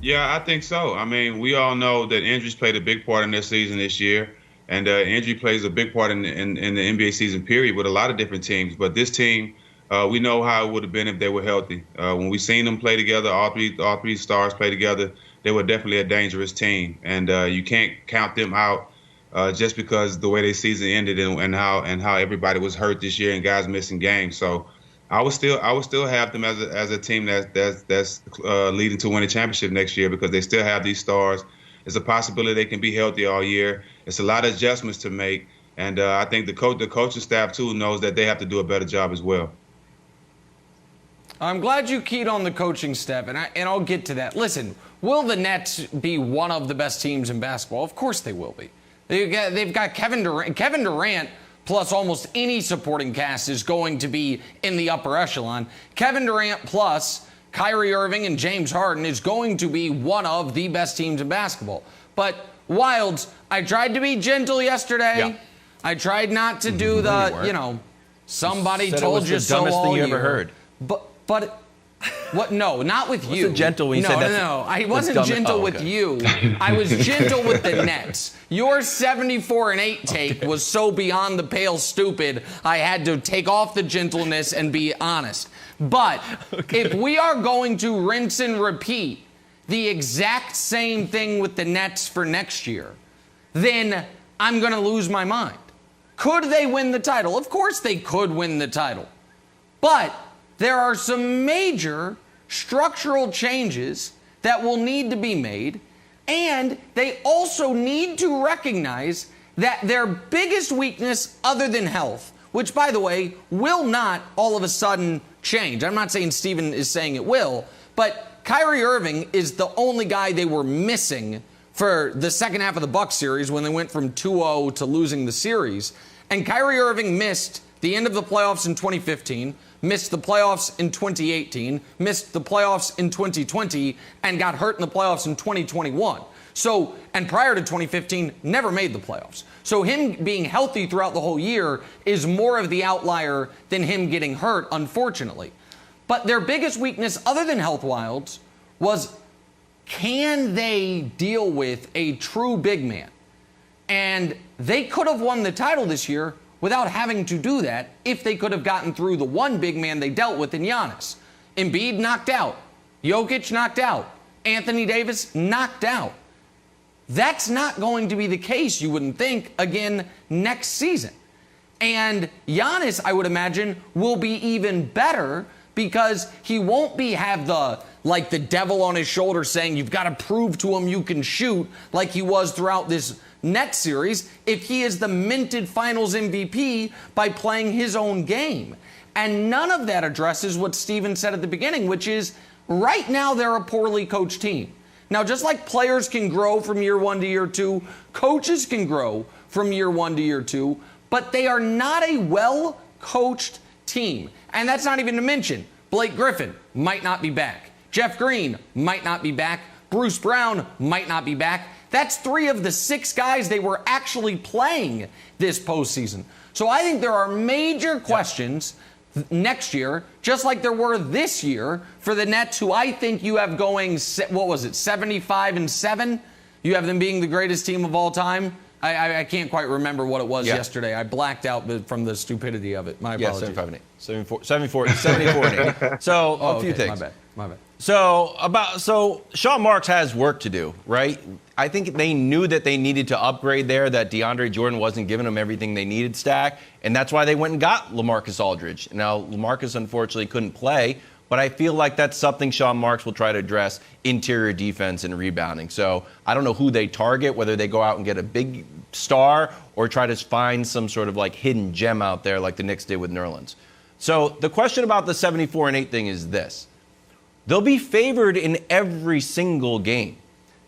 Yeah, I think so. I mean, we all know that injuries played a big part in their season this year, and injury plays a big part in the NBA season period with a lot of different teams. But this team, we know how it would have been if they were healthy. When we seen them play together, all three stars play together, they were definitely a dangerous team, and you can't count them out just because the way their season ended and how everybody was hurt this year and guys missing games. So I would still have them as a team that's leading to win a championship next year because they still have these stars. It's a possibility they can be healthy all year. It's a lot of adjustments to make, and I think the coaching staff too knows that they have to do a better job as well. I'm glad you keyed on the coaching staff, and I'll get to that. Listen, will the Nets be one of the best teams in basketball? Of course they will be. They've got Kevin Durant. Kevin Durant plus almost any supporting cast is going to be in the upper echelon. Kevin Durant plus Kyrie Irving and James Harden is going to be one of the best teams in basketball. But Wilds, I tried to be gentle yesterday. Yeah. I tried not to do somebody told you so all year. Dumbest thing you ever heard. But what? No, not with you. Wasn't gentle when you said that. No. I wasn't gentle with you. I was gentle with the Nets. Your 74-8 take was so beyond the pale stupid, I had to take off the gentleness and be honest. But if we are going to rinse and repeat the exact same thing with the Nets for next year, then I'm going to lose my mind. Could they win the title? Of course they could win the title. But there are some major structural changes that will need to be made, and they also need to recognize that their biggest weakness other than health, which, by the way, will not all of a sudden change. I'm not saying Steven is saying it will, but Kyrie Irving is the only guy they were missing for the second half of the Bucks series when they went from 2-0 to losing the series. And Kyrie Irving missed the end of the playoffs in 2015, missed the playoffs in 2018, missed the playoffs in 2020, and got hurt in the playoffs in 2021. So, and prior to 2015, never made the playoffs. So him being healthy throughout the whole year is more of the outlier than him getting hurt, unfortunately. But their biggest weakness, other than health wilds, was can they deal with a true big man? And they could have won the title this year without having to do that if they could have gotten through the one big man they dealt with in Giannis. Embiid knocked out. Jokic knocked out. Anthony Davis knocked out. That's not going to be the case, you wouldn't think, again next season. And Giannis, I would imagine, will be even better because he won't have the devil on his shoulder saying you've got to prove to him you can shoot like he was throughout this Nets series if he is the minted finals MVP by playing his own game. And none of that addresses what Steven said at the beginning, which is right now they're a poorly coached team. Now, just like players can grow from year one to year two, coaches can grow from year one to year two, but they are not a well-coached team. And that's not even to mention Blake Griffin might not be back. Jeff Green might not be back. Bruce Brown might not be back. That's 3 of the 6 guys they were actually playing this postseason. So I think there are major questions next year, just like there were this year for the Nets, who I think you have going, 75-7? You have them being the greatest team of all time? I can't quite remember what it was yesterday. I blacked out from the stupidity of it. My apologies. 74-8. So a few things. My bad. So Sean Marks has work to do, right? I think they knew that they needed to upgrade there, that DeAndre Jordan wasn't giving them everything they needed, Stack, and that's why they went and got LaMarcus Aldridge. Now, LaMarcus unfortunately couldn't play, but I feel like that's something Sean Marks will try to address, interior defense and rebounding. So I don't know who they target, whether they go out and get a big star or try to find some sort of like hidden gem out there like the Knicks did with Nerlens. So the question about the 74-8 thing is this. They'll be favored in every single game.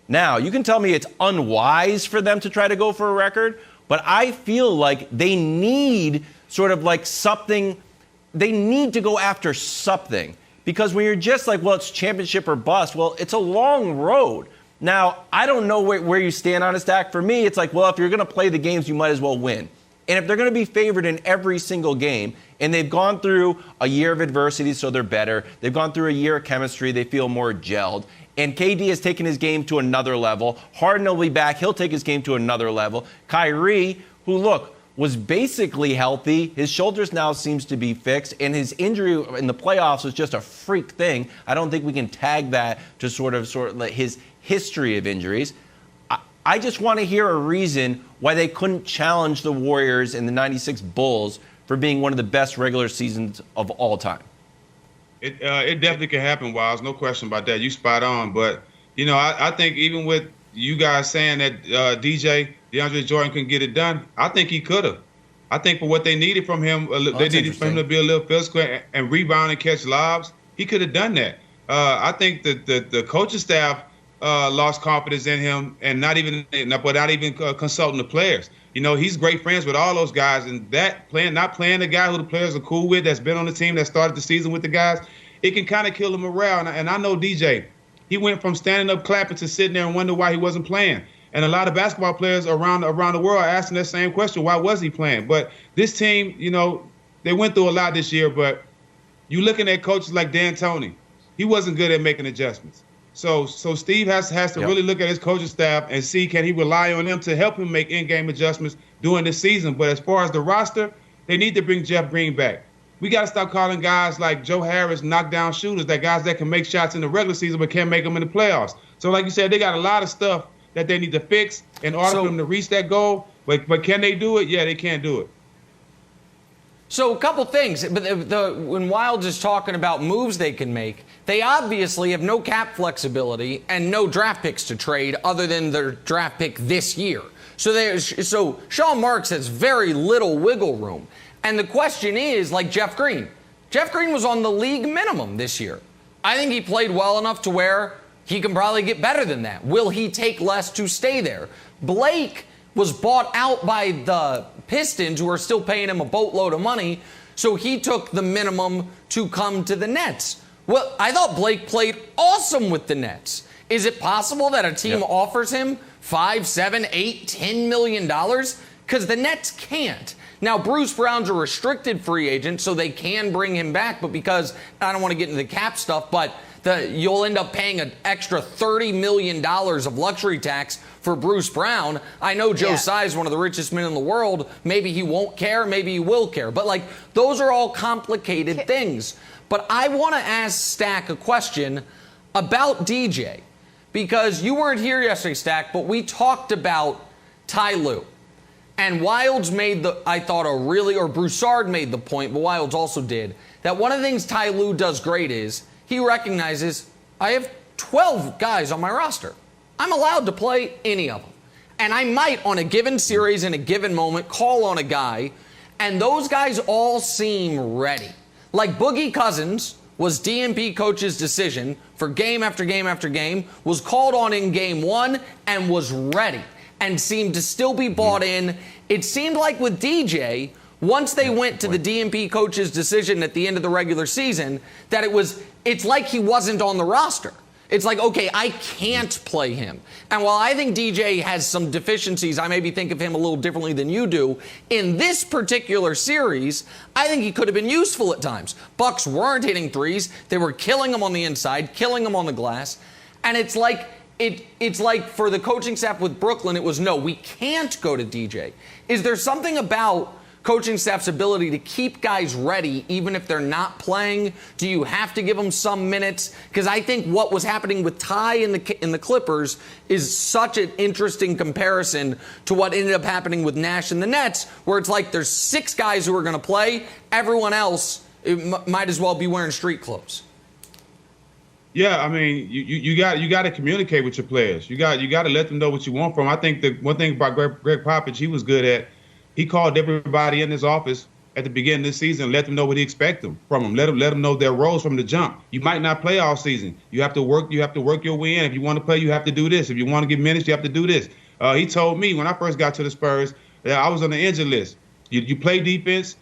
Now, you can tell me it's unwise for them to try to go for a record, but I feel like they need sort of like something. They need to go after something. Because when you're just like, well, it's championship or bust, well, it's a long road. Now, I don't know where you stand on it, Stack. For me, it's like, well, if you're going to play the games, you might as well win. And if they're going to be favored in every single game, and they've gone through a year of adversity, so they're better, they've gone through a year of chemistry, they feel more gelled, And KD has taken his game to another level. Harden will be back. He'll take his game to another level. Kyrie, who, look, was basically healthy. His shoulders now seems to be fixed, and his injury in the playoffs was just a freak thing. I don't think we can tag that to sort of like his history of injuries. I just want to hear a reason why they couldn't challenge the Warriors and the 96 Bulls for being one of the best regular seasons of all time. It definitely can happen, Wiles. No question about that. You spot on. But, I think even with you guys saying that DeAndre Jordan couldn't get it done, I think he could have. I think for what they needed from him, they needed for him to be a little physical and rebound and catch lobs. He could have done that. I think that the coaching staff lost confidence in him, and not even consulting the players. He's great friends with all those guys, and not playing the guy who the players are cool with, that's been on the team, that started the season with the guys, it can kind of kill the morale. And I know DJ, he went from standing up clapping to sitting there and wonder why he wasn't playing. And a lot of basketball players around the world are asking that same question: why was he playing? But this team, they went through a lot this year. But you looking at coaches like D'Antoni, he wasn't good at making adjustments. So Steve has to really look at his coaching staff and see, can he rely on them to help him make in-game adjustments during this season. But as far as the roster, they need to bring Jeff Green back. We got to stop calling guys like Joe Harris knockdown shooters, that guys that can make shots in the regular season but can't make them in the playoffs. So like you said, they got a lot of stuff that they need to fix in order for them to reach that goal. But can they do it? Yeah, they can do it. So a couple things. But when Wild is talking about moves they can make, they obviously have no cap flexibility and no draft picks to trade other than their draft pick this year. So Sean Marks has very little wiggle room. And the question is, like Jeff Green. Jeff Green was on the league minimum this year. I think he played well enough to where he can probably get better than that. Will he take less to stay there? Blake was bought out by the Pistons, who are still paying him a boatload of money, so he took the minimum to come to the Nets. Well, I thought Blake played awesome with the Nets. Is it possible that a team offers him $5, $7, $8, $10 million? Because the Nets can't. Now, Bruce Brown's a restricted free agent, so they can bring him back, but because I don't want to get into the cap stuff, but you'll end up paying an extra $30 million of luxury tax for Bruce Brown. I know Joe Tsai is one of the richest men in the world. Maybe he won't care. Maybe he will care. But, those are all complicated things. But I want to ask Stack a question about DJ, because you weren't here yesterday, Stack, but we talked about Ty Lue. And Wilds made Broussard made the point, but Wilds also did, that one of the things Ty Lue does great is he recognizes, I have 12 guys on my roster. I'm allowed to play any of them. And I might, on a given series in a given moment, call on a guy, and those guys all seem ready. Like Boogie Cousins was DNP coach's decision for game after game after game, was called on in game one, and was ready, and seemed to still be bought in. It seemed like with DJ, once they went to the DNP coach's decision at the end of the regular season, that it's like he wasn't on the roster. It's like, okay, I can't play him. And while I think DJ has some deficiencies, I maybe think of him a little differently than you do, in this particular series, I think he could have been useful at times. Bucks weren't hitting threes. They were killing him on the inside, killing him on the glass. And it's like for the coaching staff with Brooklyn, it was, no, we can't go to DJ. Is there something about coaching staff's ability to keep guys ready even if they're not playing? Do you have to give them some minutes? Because I think what was happening with Ty in the Clippers is such an interesting comparison to what ended up happening with Nash and the Nets, where it's like there's 6 guys who are going to play. Everyone else might as well be wearing street clothes. Yeah, I mean, you got to communicate with your players. You got to let them know what you want from them. I think the one thing about Greg Popovich, he was good at, he called everybody in his office at the beginning of the season and let them know what he expected from them. Let them know their roles from the jump. You might not play all season. You have to work your way in. If you want to play, you have to do this. If you want to get minutes, you have to do this. He told me when I first got to the Spurs that I was on the injured list. You play defense,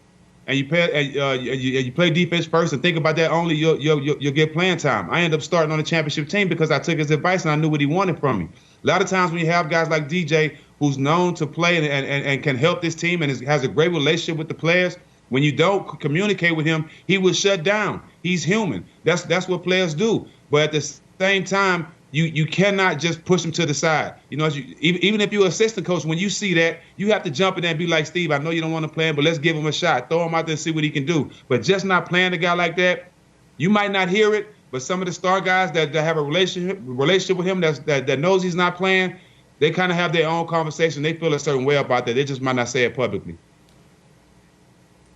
and you play defense first, and think about that only. You'll get playing time. I ended up starting on the championship team because I took his advice and I knew what he wanted from me. A lot of times when you have guys like DJ, who's known to play and can help this team and has a great relationship with the players, when you don't communicate with him, he will shut down. He's human. That's what players do. But at the same time, You cannot just push them to the side. You know, even if you're an assistant coach, when you see that, you have to jump in there and be like, Steve, I know you don't want to play him, but let's give him a shot. Throw him out there and see what he can do. But just not playing a guy like that, you might not hear it, but some of the star guys that have a relationship with him that knows he's not playing, they kind of have their own conversation. They feel a certain way about that. They just might not say it publicly.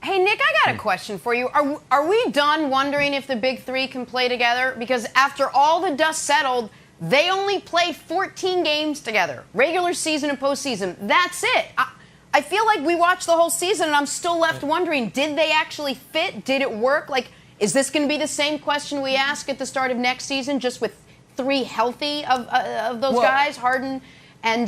Hey, Nick, I got a question for you. Are we done wondering if the big three can play together? Because after all the dust settled, they only played 14 games together, regular season and postseason. That's it. I feel like we watched the whole season, and I'm still left wondering, did they actually fit? Did it work? Like, is this going to be the same question we ask at the start of next season, just with three healthy of those guys, Harden and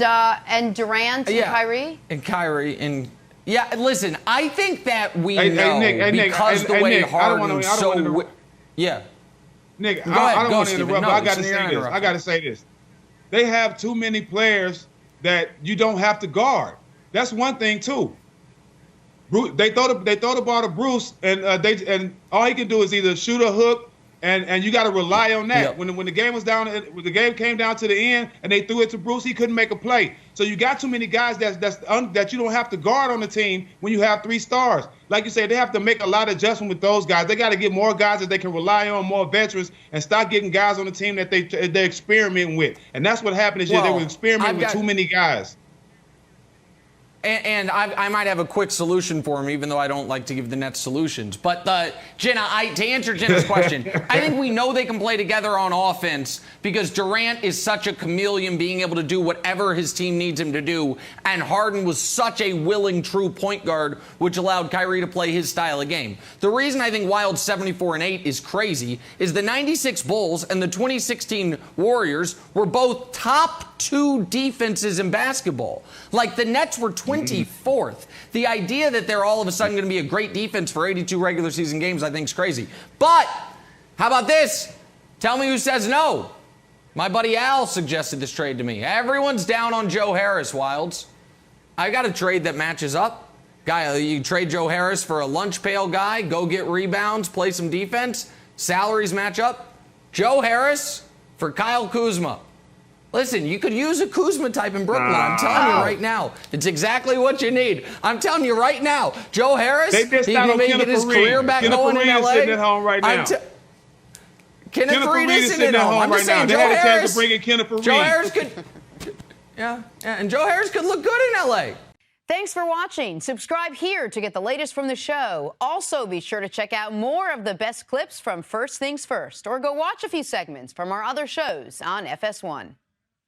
Durant and Kyrie? And Kyrie and... Yeah, listen, I think that we know Nick, because the way Harden's so... Yeah. Nick, I don't want to interrupt, but I got to say this. I got to say this. They have too many players that you don't have to guard. That's one thing, too. They throw the ball to Bruce, and all he can do is either shoot a hook, and you got to rely on that. Yep. When the game was down, when the game came down to the end, and they threw it to Bruce, he couldn't make a play. So you got too many guys that you don't have to guard on the team when you have three stars. Like you said, they have to make a lot of adjustment with those guys. They got to get more guys that they can rely on, more veterans, and stop getting guys on the team that they're experimenting with. And that's what happened this year. They were experimenting with too many guys. And I might have a quick solution for him, even though I don't like to give the Nets solutions. But Jenna, to answer Jenna's question, I think we know they can play together on offense because Durant is such a chameleon, being able to do whatever his team needs him to do. And Harden was such a willing, true point guard, which allowed Kyrie to play his style of game. The reason I think Wild's 74-8 is crazy is the 96 Bulls and the 2016 Warriors were both top 2 defenses in basketball. Like, the Nets were 24th. The idea that they're all of a sudden going to be a great defense for 82 regular season games, I think, is crazy. But how about this? Tell me who says no. My buddy Al suggested this trade to me. Everyone's down on Joe Harris, Wilds. I got a trade that matches up. Guy, you trade Joe Harris for a lunch pail guy, go get rebounds, play some defense, salaries match up. Joe Harris for Kyle Kuzma. Listen, you could use a Kuzma type in Brooklyn. I'm telling you right now. It's exactly what you need. I'm telling you right now. Joe Harris, he can get his career back going in L.A. Sitting at home right now. Kenneth Reed is sitting at home. I'm just saying, Joe Harris. They had a chance Harris. to bring in Kenneth Reed. Joe Harris could, and Joe Harris could look good in L.A. Thanks for watching. Subscribe here to get the latest from the show. Also, be sure to check out more of the best clips from First Things First, or go watch a few segments from our other shows on FS1.